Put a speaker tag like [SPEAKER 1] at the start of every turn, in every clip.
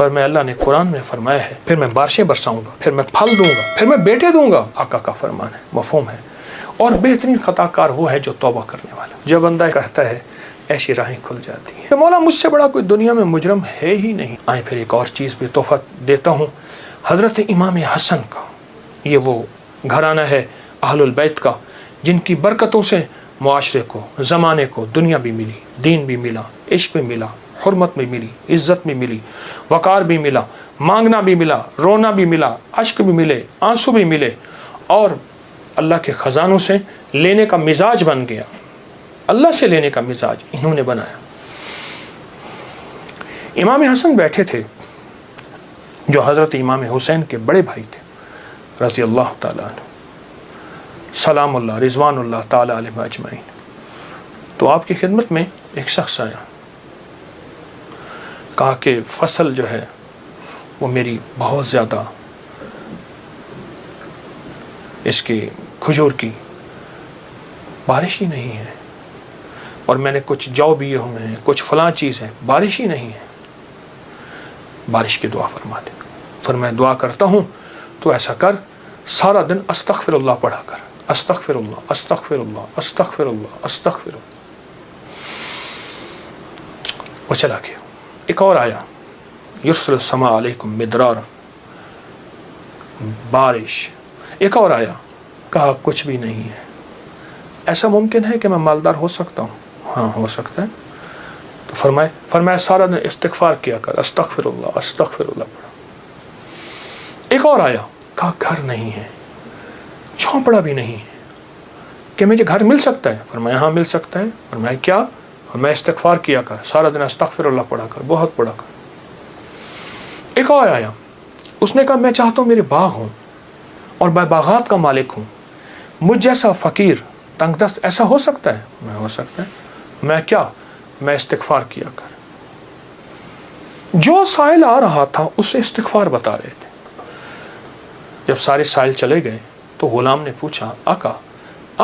[SPEAKER 1] فرمایا اللہ نے قرآن میں فرمایا ہے پھر میں بارشیں برساؤں گا، پھر میں پھل دوں گا، پھر میں بیٹے دوں گا۔ آقا کا فرمان ہے، مفہوم ہے۔ اور بہترین خطا کار وہ ہے جو توبہ کرنے والا، جب بندہ کہتا ہے ایسی راہیں کھل جاتی ہیں کہ مولا مجھ سے بڑا کوئی دنیا میں مجرم ہے ہی نہیں۔ آئیں پھر ایک اور چیز بھی تحفہ دیتا ہوں، حضرت امام حسن کا، یہ وہ گھرانہ ہے اہل البیت کا جن کی برکتوں سے معاشرے کو، زمانے کو دنیا بھی ملی، دین بھی ملا، عشق بھی ملا، حرمت بھی ملی، عزت بھی ملی، وقار بھی ملا، مانگنا بھی ملا، رونا بھی ملا، اشک بھی ملے، آنسو بھی ملے، اور اللہ کے خزانوں سے لینے کا مزاج بن گیا۔ اللہ سے لینے کا مزاج انہوں نے بنایا۔ امام حسن بیٹھے تھے جو حضرت امام حسین کے بڑے بھائی تھے رضی اللہ تعالیٰ عنہ، سلام اللہ رضوان اللہ تعالیٰ علیہ اجمعین۔ تو آپ کی خدمت میں ایک شخص آیا، کہا کہ فصل جو ہے وہ میری بہت زیادہ، اس کی کھجور کی بارش ہی نہیں ہے، اور میں نے کچھ جو بیے ہوئے ہیں، کچھ فلاں چیز ہے، بارش ہی نہیں ہے، بارش کی دعا فرما دے۔ فرمایا دعا کرتا ہوں تو ایسا کر، سارا دن استغفر اللہ پڑھا کر، استغفر اللہ استغفر اللہ استغفر اللہ استغفر اللہ۔ وہ چلا گیا۔ ایک اور آیا، یرسل السماء علیکم مدرارا، بارش۔ ایک اور آیا، کہا کچھ بھی نہیں ہے۔ ایسا ممکن ہے کہ میں مالدار ہو سکتا ہوں؟ ہاں ہو سکتا ہے۔ تو فرمایا سارا دن استغفار کیا کر، استغفر اللہ پڑھا۔ ایک اور آیا، کہا گھر نہیں ہے، جھونپڑا بھی نہیں ہے، کہ مجھے گھر مل سکتا ہے؟ فرمایا ہاں مل سکتا ہے۔ فرمایا کیا؟ میں استغفار کیا کر، سارا دن استغفر اللہ پڑھا کر، بہت پڑھا کر۔ ایک اور آیا، اس نے کہا میں چاہتا ہوں میرے باغ ہوں اور میں باغات کا مالک ہوں، مجھ جیسا فقیر تنگ دست ایسا ہو سکتا ہے؟ میں ہو سکتا ہے۔ میں کیا؟ میں استغفار کیا کر۔ جو سائل آ رہا تھا اسے استغفار بتا رہے تھے۔ جب سارے سائل چلے گئے تو غلام نے پوچھا آقا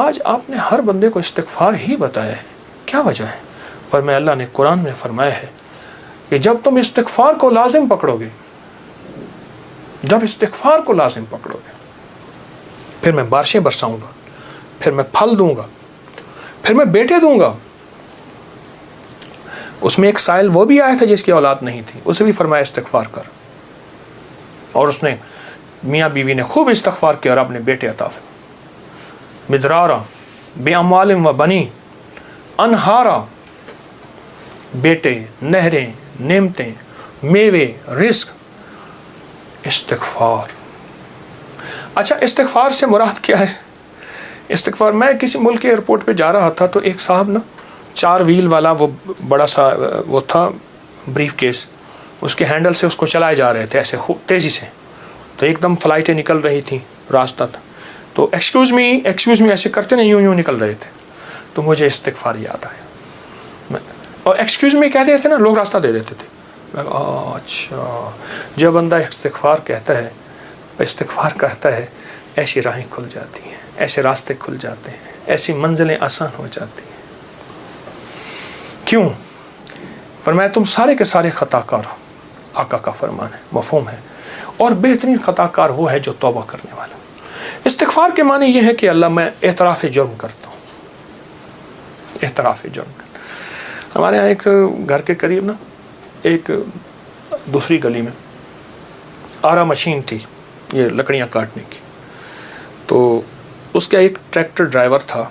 [SPEAKER 1] آج آپ نے ہر بندے کو استغفار ہی بتایا ہے، کیا وجہ ہے؟ فرمایا اللہ نے قرآن میں فرمایا ہے کہ جب تم استغفار کو لازم پکڑو گے، جب استغفار کو لازم پکڑو گے، پھر میں بارشیں برساؤں گا، پھر میں پھل دوں گا، پھر میں بیٹے دوں گا۔ اس میں ایک سائل وہ بھی آیا تھا جس کی اولاد نہیں تھی، اسے بھی فرمایا استغفار کر، اور اس نے میاں بیوی نے خوب استغفار کیا اور اپنے بیٹے عطا فرمائے۔ مدرارا بے اموال و بنی، انہارا، بیٹے، نہریں، نعمتیں، میوے، رزق، استغفار۔ اچھا استغفار سے مراد کیا ہے؟ استغفار، میں کسی ملک کے ایئرپورٹ پہ جا رہا تھا تو ایک صاحب نا 4 ویل والا وہ بڑا سا وہ تھا بریف کیس، اس کے ہینڈل سے اس کو چلائے جا رہے تھے ایسے تیزی سے، تو ایک دم فلائٹیں نکل رہی تھیں، راستہ تھا، تو ایکسکیوز می ایسے کرتے نہیں، یوں نکل رہے تھے، تو مجھے استغفار یاد آیا، اور ایکسکیوز می کہتے تھے نا لوگ راستہ دے دیتے تھے۔ اچھا جب بندہ استغفار کہتا ہے، استغفار کرتا ہے، ایسی راہیں کھل جاتی ہیں، ایسے راستے کھل جاتے ہیں، ایسی منزلیں آسان ہو جاتی ہیں۔ کیوں؟ فرمایا تم سارے کے سارے خطا کار ہو، آقا کا فرمان ہے، مفہوم ہے، اور بہترین خطا کار وہ ہے جو توبہ کرنے والا۔ استغفار کے معنی یہ ہے کہ اللہ میں اعتراف جرم کرتا ہوں، اعتراف جرم کرتا ہوں۔ ہمارے یہاں ایک گھر کے قریب نا ایک دوسری گلی میں آرا مشین تھی، یہ لکڑیاں کاٹنے کی، تو اس کا ایک ٹریکٹر ڈرائیور تھا،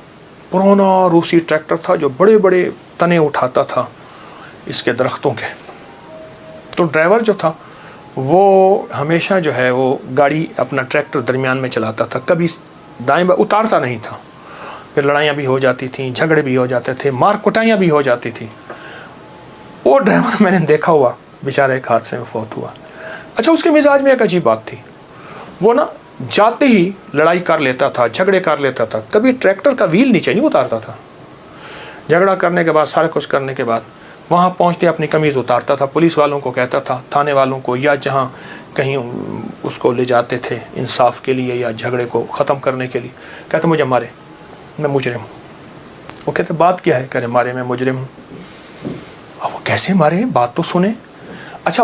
[SPEAKER 1] پرانا روسی ٹریکٹر تھا جو بڑے بڑے تنے اٹھاتا تھا اس کے درختوں کے۔ تو ڈرائیور جو تھا وہ ہمیشہ جو ہے وہ گاڑی اپنا ٹریکٹر درمیان میں چلاتا تھا، کبھی دائیں بائیں اتارتا نہیں تھا، پھر لڑائیاں بھی ہو جاتی تھیں، جھگڑے بھی ہو جاتے تھے، مار کٹائیاں بھی ہو جاتی تھیں۔ وہ ڈرائیور میں نے دیکھا ہوا بیچارہ ایک حادثے میں فوت ہوا۔ اچھا اس کے مزاج میں ایک عجیب بات تھی، وہ نا جاتے ہی لڑائی کر لیتا تھا، جھگڑے کر لیتا تھا، کبھی ٹریکٹر کا ویل نیچے نہیں اتارتا تھا۔ جھگڑا کرنے کے بعد، سارا کچھ کرنے کے بعد وہاں پہنچتے اپنی قمیض اتارتا تھا، پولیس والوں کو کہتا تھا، تھانے والوں کو، یا جہاں کہیں اس کو لے جاتے تھے انصاف کے لیے یا جھگڑے کو ختم کرنے کے لیے، کہتے مجھے مارے، میں مجرم ہوں۔ وہ کہتے بات کیا ہے؟ کہتے مارے میں مجرم ہوں۔ اب وہ کیسے مارے؟ بات تو سنیں۔ اچھا